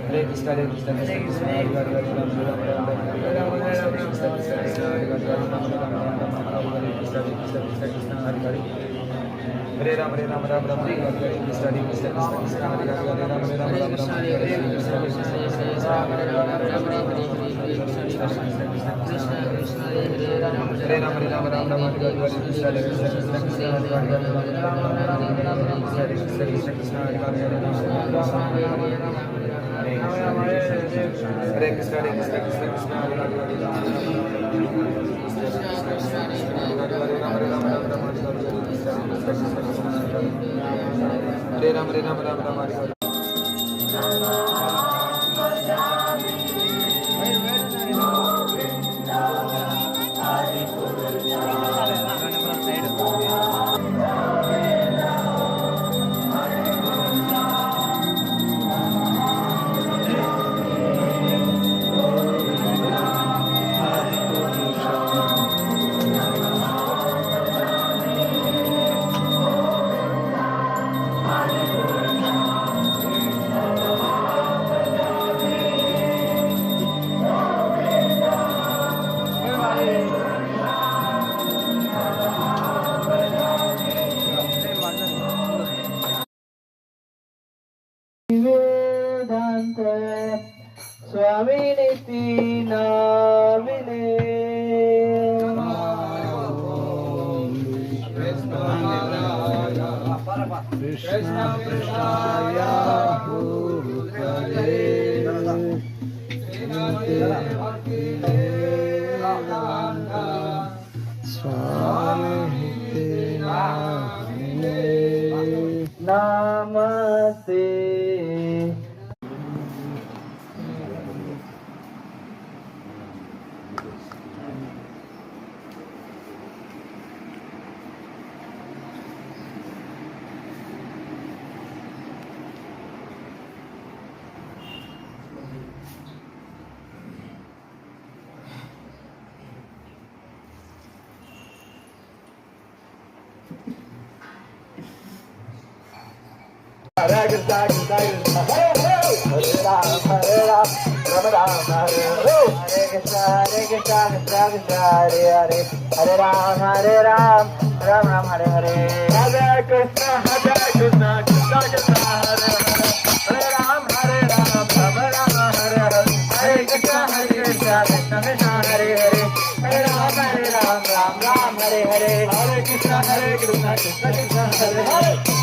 Hare Krishna Krishna Krishna Hare Hare Hare Ram Ram Ram Hare Hare Krishna Krishna Krishna Hare Hare Ram Ram Ram Hare Krishna Krishna Krishna Hare Hare Hare Ram Ram Ram Hare Hare Krishna Krishna Krishna Hare Hare Hare Ram Ram Ram Hare Krishna Krishna Krishna Hare Hare Hare Ram Ram Ram Hare Krishna Krishna Krishna Hare Ram Ram Ram Hare Hare Krishna Krishna Krishna Hare Hare Hare Ram Krishna Krishna Krishna Hare Hare Hare Hare Krishna Krishna Krishna Hare Hare Hare Ram Ram Hare Hare Swami Niti Navine Krishna Krishnaya Bhutale Swami Niti Navine Namaste. Hare Krishna Krishna Krishna Hare Ram Ram Ram Hare Hare Hare Krishna Krishna Krishna Hare Hare Hare Ram Ram Ram Hare Hare Hare Krishna Krishna Krishna Hare Hare Hare Ram Ram Ram Hare Hare Hare Krishna Krishna Krishna Hare Hare Hare Ram Ram Ram Hare Hare Hare Krishna Krishna Krishna Hare Hare